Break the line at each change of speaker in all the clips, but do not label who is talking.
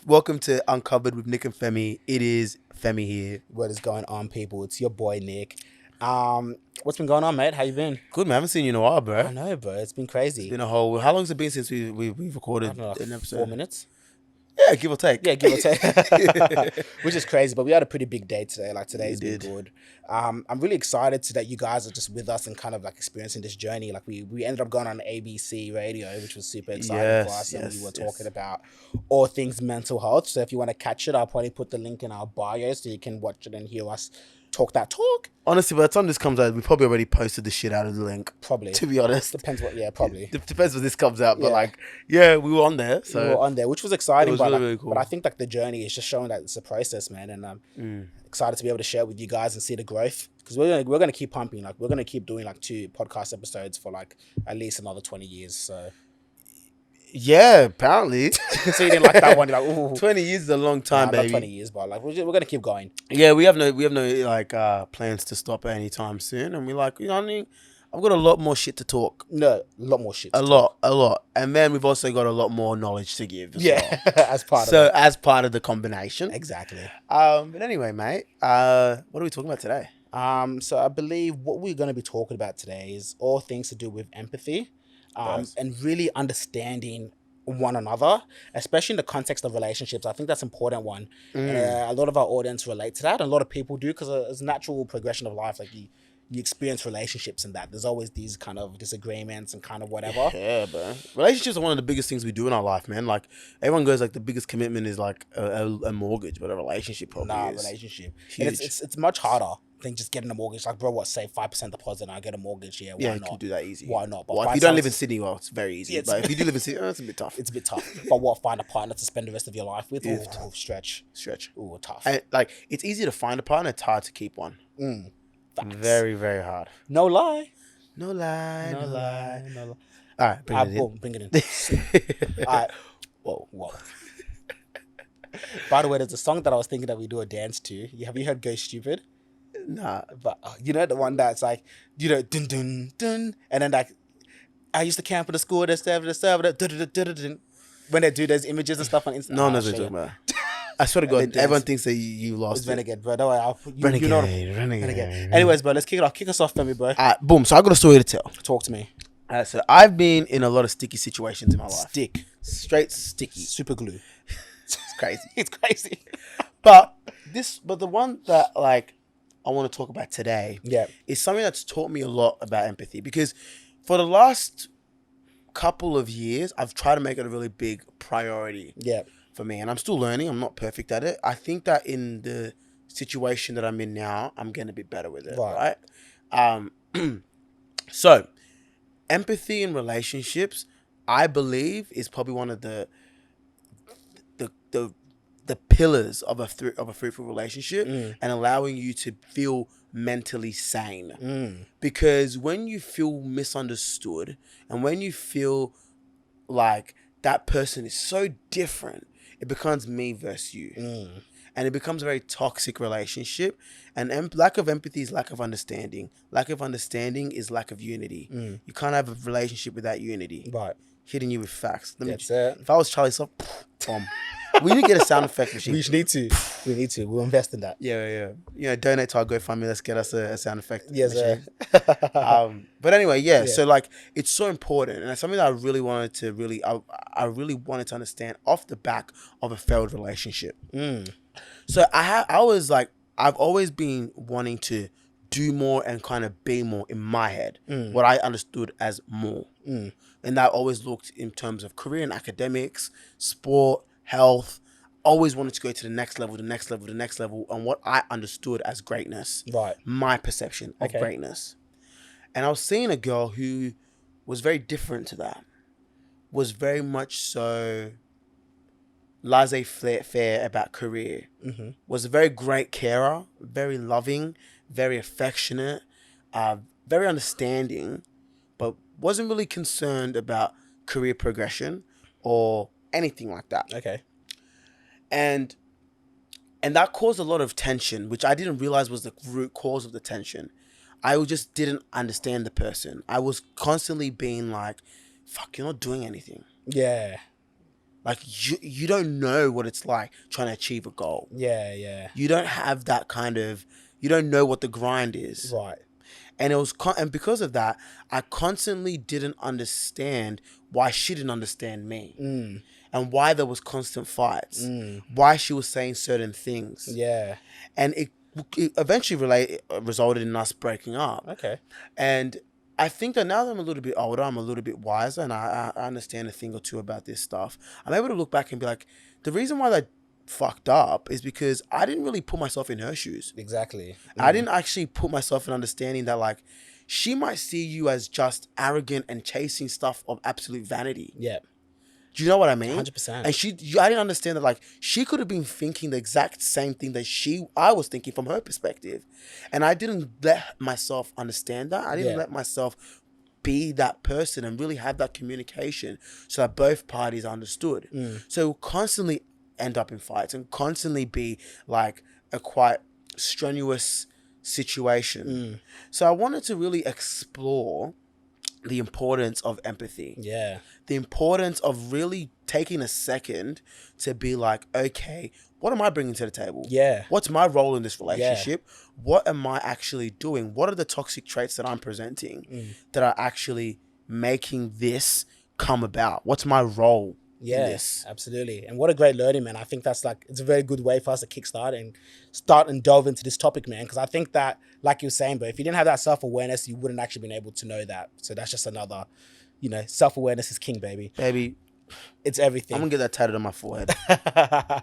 Welcome to Uncovered with Nick and Femi. It is Femi here.
What is going on, people? It's your boy Nick. What's been going on, mate? How you been?
Good, man. I haven't seen you in a while, bro.
I know, bro. It's been crazy.
It's been a whole. How long has it been since we've
I
recorded
don't know, like
an episode?
4 minutes.
Yeah, give or take.
Yeah, give or take. Which is crazy, but we had a pretty big day today. Like today's been good. I'm really excited that you guys are just with us and kind of like experiencing this journey. Like we ended up going on ABC radio, which was super exciting for us, and we were talking about all things mental health. So if you want to catch it, I'll probably put the link in our bio so you can watch it and hear us talk that talk.
Honestly, by the time this comes out, we probably already posted the shit out of the link.
Probably.
To be honest.
Depends what, probably.
Depends when this comes out, but we were on there. So
we were on there, which was exciting.
It was really cool.
But I think the journey is just showing that it's a process, man. And I'm excited to be able to share it with you guys and see the growth. Because we're gonna keep pumping. Like we're gonna keep doing 2 podcast episodes for at least another 20 years. So
yeah, apparently.
so you didn't like that one. You're like, ooh.
20 years is a long time, baby.
Not 20 years, but we're gonna keep going.
Yeah, we have no plans to stop anytime soon, and we what I mean. I've got a lot more shit to talk.
No, a lot more shit.
A lot, and then we've also got a lot more knowledge to give. As well.
as
part of the combination.
Exactly.
But anyway, mate, what are we talking about today?
So I believe what we're going to be talking about today is all things to do with empathy. And really understanding one another, especially in the context of relationships. I think that's an important one. A lot of our audience relate to that, and a lot of people do, because it's a natural progression of life. Like you experience relationships and that there's always these kind of disagreements and kind of whatever.
Yeah, bro. Relationships are one of the biggest things we do in our life, man. Like everyone goes the biggest commitment is a mortgage, but a relationship probably is.
Relationship. And it's much harder than just getting a mortgage. Like, bro, what, save 5% deposit and I get a mortgage? Yeah, why not?
You can do that easy.
Why not?
But if you don't live in Sydney, well, it's very easy. But if you do live in Sydney, it's a bit tough.
It's a bit tough. But what, find a partner to spend the rest of your life with? Ooh, stretch. Ooh, tough.
And, it's easy to find a partner. It's hard to keep one.
Facts.
Very, very hard.
No lie.
No lie.
All
right, bring it
in. All right. Whoa. By the way, there's a song that I was thinking that we do a dance to. Have you heard Go Stupid?
Nah.
But you know the one that's dun dun dun, and then I used to camp at the school, when they do those images and stuff on Instagram.
No one knows what you're talking about. I swear to God, everyone thinks that you lost
it's Renegade, bro. Don't worry,
Renegade.
Anyways, bro, let's kick it off. Kick us off, Femi, bro.
Boom. So I got a story to tell.
Talk to me.
So I've been in a lot of sticky situations in my life. Straight sticky.
Super glue.
It's crazy.
It's crazy.
But the one that I want to talk about today is something that's taught me a lot about empathy, because for the last couple of years, I've tried to make it a really big priority for me. And I'm still learning. I'm not perfect at it. I think that in the situation that I'm in now, I'm getting a bit better with it. Right? So empathy in relationships, I believe, is probably one of the pillars of a fruitful relationship, and allowing you to feel mentally sane. Because when you feel misunderstood, and when you feel like that person is so different, it becomes me versus you. And it becomes a very toxic relationship. And lack of empathy is lack of understanding. Lack of understanding is lack of unity. You can't have a relationship without unity.
Right.
Hitting you with facts.
That's it.
If I was Charlie Soft, boom. We need to get a sound effect machine.
We need to. We'll invest in that.
Yeah. Donate to our GoFundMe. Let's get us a sound effect machine. But anyway, so it's so important, and it's something that I really wanted to I really wanted to understand off the back of a failed relationship. So I've always been wanting to do more and kind of be more in my head, what I understood as more. And that always looked in terms of career and academics, sport, health. Always wanted to go to the next level, and what I understood as greatness. Right. My perception of greatness. And I was seeing a girl who was very different to that. Was very much so laissez-faire about career. Was a very great carer, very loving, very affectionate, very understanding, but wasn't really concerned about career progression or anything like that.
Okay.
And that caused a lot of tension, which I didn't realize was the root cause of the tension. I just didn't understand the person. I was constantly being like, fuck, you're not doing anything.
Yeah.
Like you don't know what it's like trying to achieve a goal.
Yeah.
You don't have that kind of, you don't know what the grind is.
Right.
And it was, and because of that, I constantly didn't understand why she didn't understand me, and why there was constant fights, why she was saying certain things.
Yeah.
And it eventually resulted in us breaking up.
Okay.
And I think that now that I'm a little bit older, I'm a little bit wiser, and I understand a thing or two about this stuff. I'm able to look back and be like, the reason why that fucked up is because I didn't really put myself in her shoes.
Exactly.
I didn't actually put myself in understanding that, like, she might see you as just arrogant and chasing stuff of absolute vanity.
Yeah.
Do you know what I mean?
100%.
And I didn't understand that, like, she could have been thinking the exact same thing that I was thinking from her perspective. And I didn't let myself understand that. I didn't let myself be that person and really have that communication so that both parties understood. So we'll constantly end up in fights and constantly be like a quite strenuous situation. So I wanted to really explore the importance of empathy.
Yeah.
The importance of really taking a second to be like, okay, what am I bringing to the table?
Yeah.
What's my role in this relationship? What am I actually doing? What are the toxic traits that I'm presenting that are actually making this come about? What's my role in this?
Absolutely. And what a great learning, man. I think that's like, it's a very good way for us to kickstart and start and delve into this topic, man. Because I think that, like you were saying, but if you didn't have that self-awareness, you wouldn't actually been able to know that. So that's just another, self-awareness is king, baby.
Baby,
it's everything.
I'm going to get that tatted on my forehead.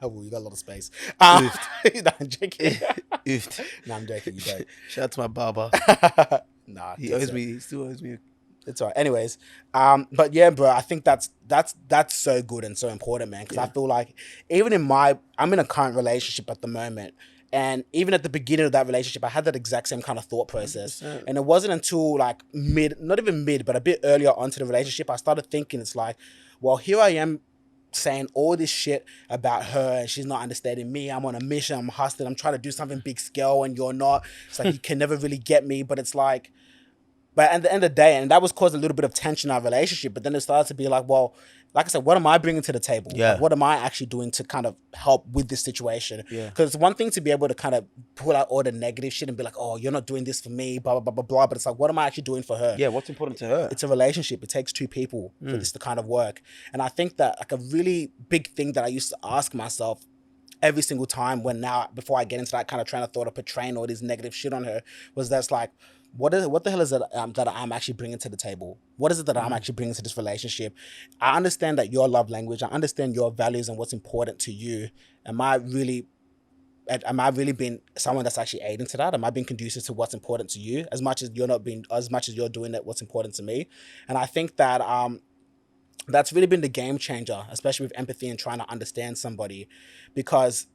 Well, you got a lot of space. No, I'm joking.
Oofed.
No, I'm joking. You don't.
Shout out to my barber.
Nah.
He still owes me.
It's all right. Anyways, but yeah, bro, I think that's so good and so important, man. Because I feel like even I'm in a current relationship at the moment, and even at the beginning of that relationship, I had that exact same kind of thought process. 100%. And it wasn't until like not even mid, but a bit earlier onto the relationship, I started thinking, it's like, well, here I am saying all this shit about her and she's not understanding me. I'm on a mission. I'm hustling. I'm trying to do something big scale and you're not. It's like, you can never really get me. But it's like, but at the end of the day, and that was caused a little bit of tension in our relationship, but then it started to be like, well, like I said, what am I bringing to the table?
Yeah.
Like, what am I actually doing to kind of help with this situation?
Yeah.
Because it's one thing to be able to kind of pull out all the negative shit and be like, oh, you're not doing this for me, blah, blah, blah, blah, blah. But it's like, what am I actually doing for her?
Yeah, what's important to her?
It's a relationship. It takes two people for this to kind of work. And I think that like a really big thing that I used to ask myself every single time before I get into that kind of train of thought of portraying all this negative shit on her was that's like, what the hell is it that I'm actually bringing to the table? What is it that I'm actually bringing to this relationship? I understand that your love language, I understand your values and what's important to you. Am I really being someone that's actually aiding to that? Am I being conducive to what's important to you as much as you're doing that what's important to me? And I think that that's really been the game changer, especially with empathy and trying to understand somebody, because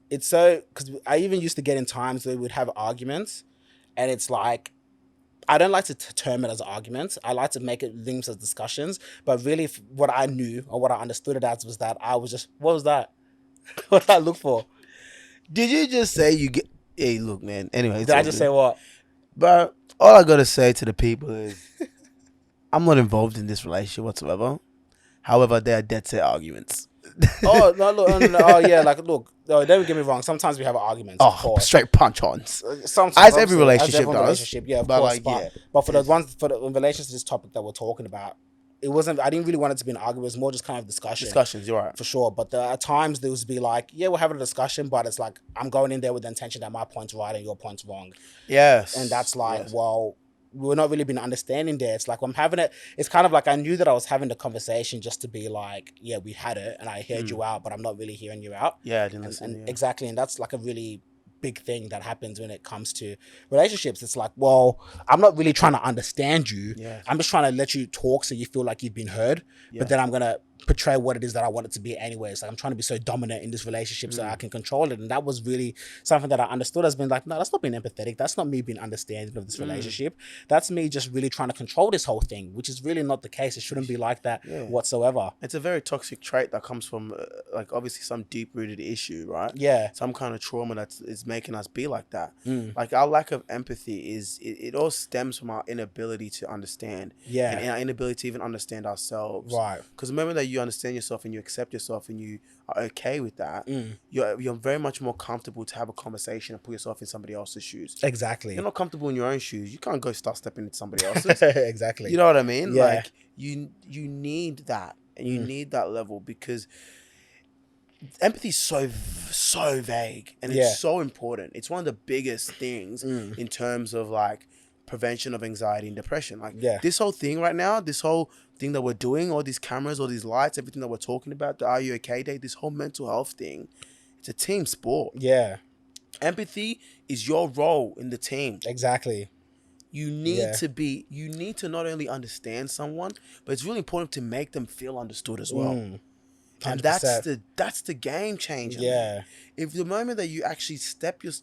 I even used to get in times where we'd have arguments and it's like, I don't like to term it as arguments. I like to make it things as discussions. But really, what I knew or what I understood it as was that I was just, what was that? What did I look for?
Did you just say you get... Hey, look, man. Anyway.
Did I just say what?
But all I got to say to the people is I'm not involved in this relationship whatsoever. However, they are dead set arguments.
Oh, no, look. No, oh, yeah, like, look. No, don't get me wrong. Sometimes we have arguments.
Oh, straight punch-ons.
Sometimes,
as every relationship does.
Yeah, of course. But for in relation to this topic that we're talking about, it wasn't. I didn't really want it to be an argument. It was more just kind of discussion.
Discussions, you're right.
For sure. But at times there was be like, yeah, we're having a discussion, but it's like I'm going in there with the intention that my point's right and your point's wrong.
Yes.
And that's like, well, we're not really been understanding there. It's like I'm having it. It's kind of like I knew that I was having the conversation just to be like, yeah, we had it, and I heard you out, but I'm not really hearing you out.
Yeah, I didn't listen.
Exactly, and that's like a really big thing that happens when it comes to relationships. It's like, well, I'm not really trying to understand you.
Yes.
I'm just trying to let you talk so you feel like you've been heard. Yeah. But then I'm gonna portray what it is that I want it to be anyways. Like I'm trying to be so dominant in this relationship so I can control it. And that was really something that I understood as being like, no, that's not being empathetic. That's not me being understanding of this relationship. That's me just really trying to control this whole thing, which is really not the case. It shouldn't be like that whatsoever.
It's a very toxic trait that comes from like obviously some deep rooted issue, right?
Yeah.
Some kind of trauma that is making us be like that. Like our lack of empathy it all stems from our inability to understand.
Yeah.
And our inability to even understand ourselves.
Right.
Because the moment that that you understand yourself and you accept yourself and you are okay with that, you're very much more comfortable to have a conversation and put yourself in somebody else's shoes.
Exactly.
You're not comfortable in your own shoes. You can't go start stepping into somebody else's.
Exactly.
You know what I mean?
Yeah.
Like you need that, and you need that level, because empathy is so vague, and it's so important. It's one of the biggest things in terms of like prevention of anxiety and depression. Like this whole thing right now, this whole thing that we're doing, all these cameras, all these lights, everything that we're talking about, the Are You Okay Day, this whole mental health thing, it's a team sport.
Yeah.
Empathy is your role in the team.
Exactly.
You need to not only understand someone, but it's really important to make them feel understood as well. 100%. And that's the game changer.
Yeah.
Man. If the moment that you actually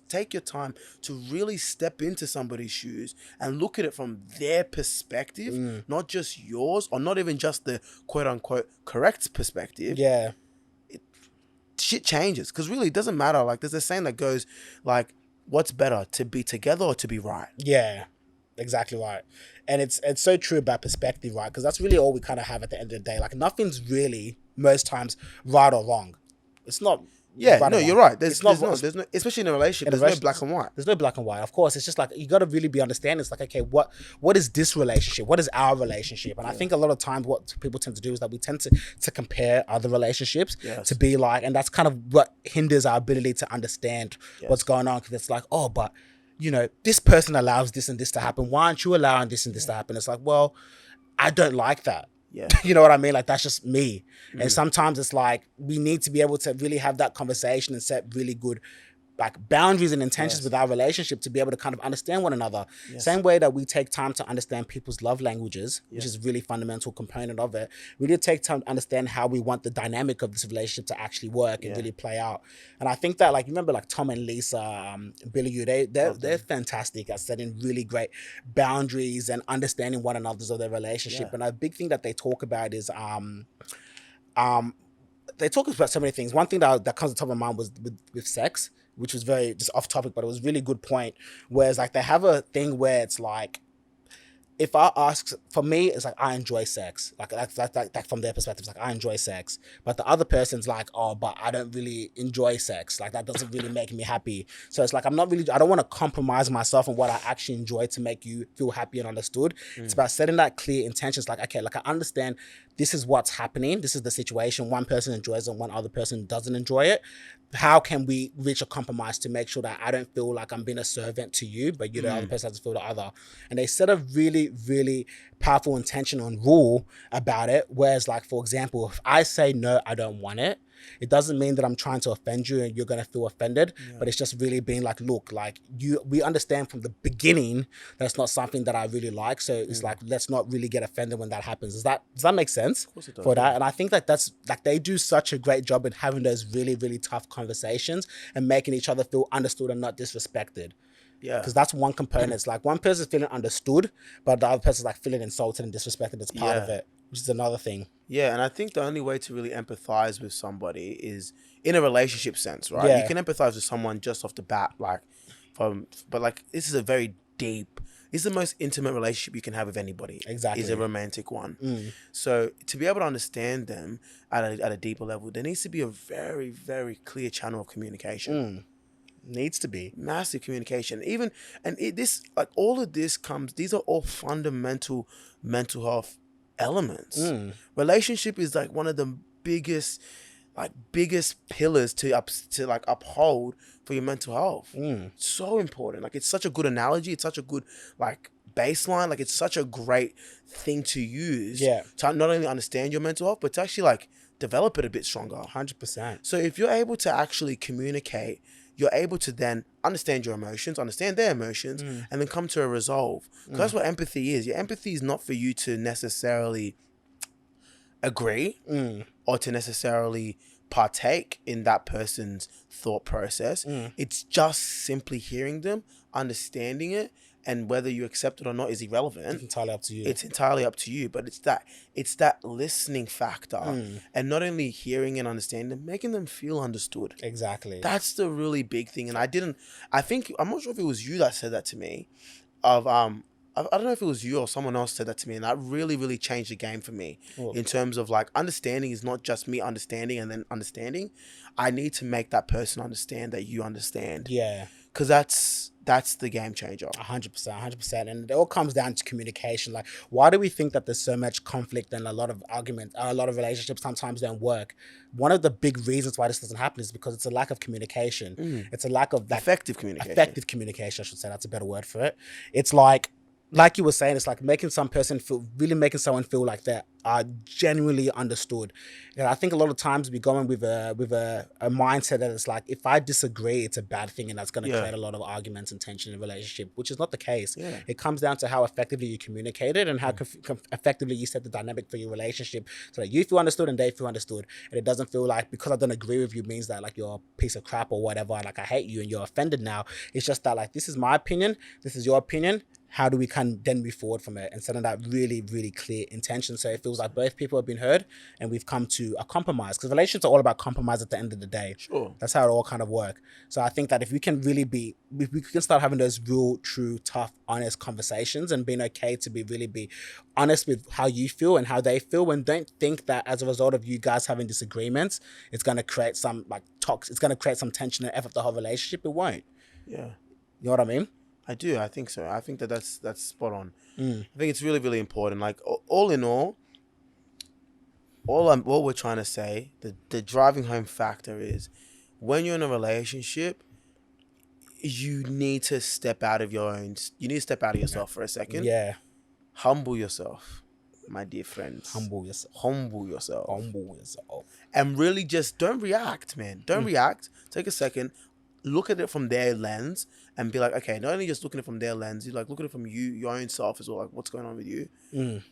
take your time to really step into somebody's shoes and look at it from their perspective, not just yours, or not even just the quote unquote correct perspective.
Yeah.
Shit changes, because really it doesn't matter. Like there's a saying that goes like, what's better, to be together or to be right?
Yeah. Exactly right. And it's so true about perspective, right? Because that's really all we kind of have at the end of the day. Like nothing's really most times right or wrong. It's not.
Yeah, right, no, you're right. There's no, especially in a relationship, there's no black and white.
There's no black and white. Of course, it's just like you got to really be understanding. It's like, okay, what is this relationship? What is our relationship? And I think a lot of times what people tend to do is that we tend to compare other relationships to be like, and that's kind of what hinders our ability to understand what's going on. Because it's like, oh, but you know, this person allows this and this to happen. Why aren't you allowing this and this to happen? It's like, well, I don't like that.
Yeah.
You know what I mean? Like, that's just me. And sometimes it's like, we need to be able to really have that conversation and set really good like boundaries and intentions with our relationship to be able to kind of understand one another. Same way that we take time to understand people's love languages, which is a really fundamental component of it. We need to take time to understand how we want the dynamic of this relationship to actually work and really play out. And I think that, like, you remember like Tom and Lisa, Billy Yu, they're fantastic at setting really great boundaries and understanding one another's of their relationship. And a big thing that they talk about is they talk about so many things. One thing that comes to the top of my mind was with sex, which was very just off topic, but it was a really good point. Whereas like they have a thing where it's like, if I ask, for me, it's like, I enjoy sex. Like that's from their perspective, it's like, I enjoy sex. But the other person's like, oh, but I don't really enjoy sex. Like that doesn't really make me happy. So it's like, I don't want to compromise myself on what I actually enjoy to make you feel happy and understood. It's about setting that clear intentions. Like, okay, like I understand this is what's happening. This is the situation. One person enjoys it, one other person doesn't enjoy it. How can we reach a compromise to make sure that I don't feel like I'm being a servant to you, but you, the other person, doesn't feel the other? And they set a really, really powerful intention and rule about it. Whereas, like, for example, if I say, no, I don't want it, it doesn't mean that I'm trying to offend you and you're going to feel offended, but it's just really being like, look, like we understand from the beginning that's not something that I really like. So it's like, let's not really get offended when that happens. Does that make sense?
Of course it does,
for that? And I think that that's like, they do such a great job in having those really, really tough conversations and making each other feel understood and not disrespected.
Yeah.
Because that's one component. It's like one person's feeling understood, but the other person's like feeling insulted and disrespected as part of it, which is another thing.
Yeah, and I think the only way to really empathize with somebody is in a relationship sense, right?
Yeah.
You can empathize with someone just off the bat, like but like this is a very deep, it's the most intimate relationship you can have with anybody.
Exactly.
Is a romantic one. So to be able to understand them at a deeper level, there needs to be a very, very clear channel of communication.
Needs to be
massive communication. Even this, like, all of this comes, these are all fundamental mental health elements. Relationship is like one of the biggest pillars to uphold for your mental health. So important. Like, it's such a good analogy, it's such a good like baseline, like it's such a great thing to use to not only understand your mental health, but to actually like develop it a bit stronger.
100%.
So if you're able to actually communicate, you're able to then understand your emotions, understand their emotions, and then come to a resolve. Because that's what empathy is. Your empathy is not for you to necessarily agree or to necessarily partake in that person's thought process. It's just simply hearing them, understanding it, and whether you accept it or not is irrelevant.
It's entirely up to you.
It's entirely up to you. But it's that listening factor, and not only hearing and understanding them, making them feel understood.
Exactly.
That's the really big thing. And I'm not sure if it was you that said that to me, of I don't know if it was you or someone else said that to me, and that really, really changed the game for me in terms of like understanding is not just me understanding and then understanding. I need to make that person understand that you understand.
Yeah.
Because that's the game changer.
100%, 100%. And it all comes down to communication. Like, why do we think that there's so much conflict and a lot of arguments, a lot of relationships sometimes don't work? One of the big reasons why this doesn't happen is because it's a lack of communication. It's a lack of
effective communication.
Effective communication, I should say. That's a better word for it. It's like you were saying, it's like making making someone feel like they are genuinely understood. And I think a lot of times we go in with a mindset that it's like, if I disagree, it's a bad thing, and that's going to create a lot of arguments and tension in a relationship, which is not the case.
Yeah.
It comes down to how effectively you communicate it and how effectively you set the dynamic for your relationship so that you feel understood and they feel understood. And it doesn't feel like because I don't agree with you means that like you're a piece of crap or whatever, like I hate you and you're offended now. It's just that like, this is my opinion, this is your opinion. How do we then move forward from it instead of that really, really clear intention? So it feels like both people have been heard and we've come to a compromise, because relationships are all about compromise at the end of the day.
Sure.
That's how it all kind of work. So I think that if we can really if we can start having those real, true, tough, honest conversations and being okay to be honest with how you feel and how they feel, and don't think that as a result of you guys having disagreements, it's going to create some like it's going to create some tension and effort the whole relationship. It won't.
Yeah.
You know what I mean?
I do. I think so. I think that's spot on. I think it's really, really important. Like all in all, what we're trying to say, the driving home factor is when you're in a relationship, you need to step out of you need to step out of yourself for a second.
Yeah.
Humble yourself, my dear friends.
Humble yourself.
Humble yourself.
Humble yourself.
And really just don't react, man. Don't react. Take a second. Look at it from their lens and be like, okay, not only just looking at it from their lens, you like look at it from your own self as well, like what's going on with you.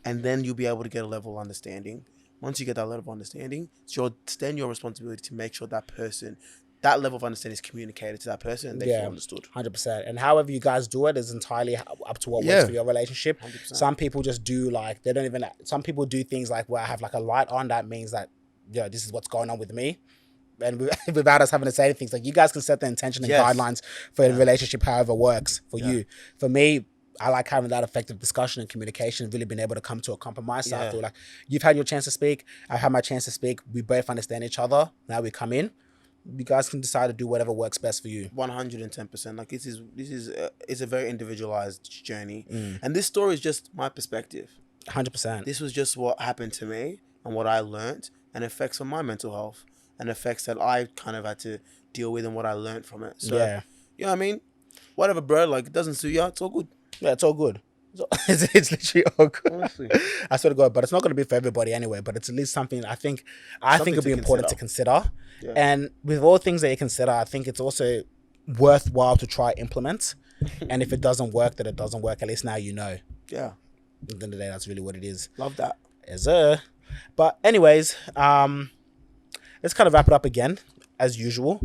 And then you'll be able to get a level of understanding. Once you get that level of understanding, it's then your responsibility to make sure that level of understanding is communicated to that person and they feel understood.
100%. And however you guys do it is entirely up to what works for your relationship.
100%.
Some people just do like, some people do things like where I have like a light on, that means that, this is what's going on with me. And without us having to say anything, it's like you guys can set the intention and guidelines for the relationship however works for you. For me, I like having that effective discussion and communication and really being able to come to a compromise. So I feel like you've had your chance to speak, I've had my chance to speak, we both understand each other, now we come in, you guys can decide to do whatever works best for you.
110%. Like this is it's a very individualized journey. And this story is just my perspective.
100%.
This was just what happened to me and what I learned and effects on my mental health. And effects that I kind of had to deal with and what I learned from it. So, you know what I mean? Whatever, bro. Like, it doesn't suit you, it's all good.
Yeah, it's all good. It's literally all good. Honestly. I swear to God, but it's not going to be for everybody anyway. But it's at least something I think it'll be important to consider. Yeah. And with all things that you consider, I think it's also worthwhile to try implement. And if it doesn't work, then it doesn't work. At least now you know. Yeah. At the end of the day, that's really what it is.
Love that.
Yes, sir. But anyways, let's kind of wrap it up again, as usual.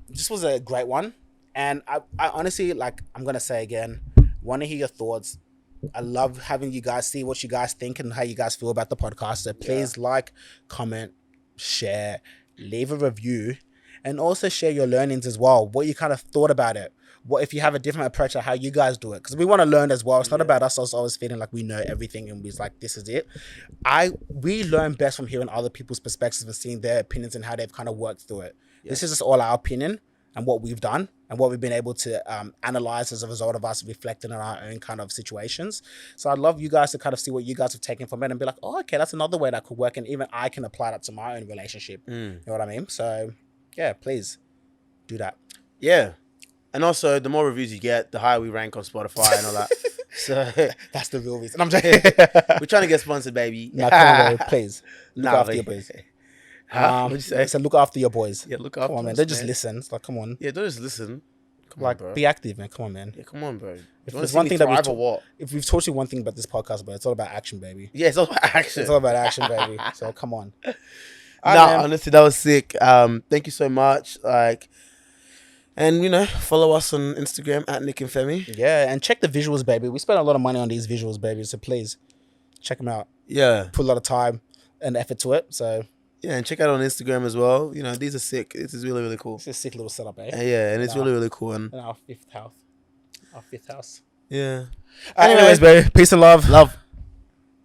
This was a great one. And I honestly, like, I'm going to say again, want to hear your thoughts. I love having you guys see what you guys think and how you guys feel about the podcast. So please like, comment, share, leave a review, and also share your learnings as well. What you kind of thought about it. What if you have a different approach to how you guys do it? Because we want to learn as well. It's not about us always feeling like we know everything and we're like, this is it. We learn best from hearing other people's perspectives and seeing their opinions and how they've kind of worked through it. Yes. This is just all our opinion and what we've done and what we've been able to analyze as a result of us reflecting on our own kind of situations. So I'd love you guys to kind of see what you guys have taken from it and be like, oh, okay, that's another way that could work. And even I can apply that to my own relationship. You know what I mean? So yeah, please do that.
Yeah. And also, the more reviews you get, the higher we rank on Spotify and all that. So
that's the real reason. I'm joking.
We're trying to get sponsored, baby.
No, come on, please. Look after your boys.
What'd you say?
So look after your boys.
Yeah, look after
Come on, man.
us,
Don't just listen. It's like, come on.
Yeah, don't just listen. Come
on, bro. Be active, man. Come on, man.
Yeah, come on, bro.
If there's one thing that if we've taught you one thing about this podcast, but it's all about action, baby.
Yeah, it's all about action.
It's all about action, baby. So come on.
Honestly, that was sick. Thank you so much. And, follow us on Instagram at Nick and Femi.
Yeah, and check the visuals, baby. We spent a lot of money on these visuals, baby. So please, check them out.
Yeah.
Put a lot of time and effort to it. So
yeah, and check out on Instagram as well. These are sick. This is really, really cool.
It's a sick little setup, eh?
Yeah, and it's really, really cool. And
our fifth house.
Yeah. Anyways, baby, peace and love.
Love.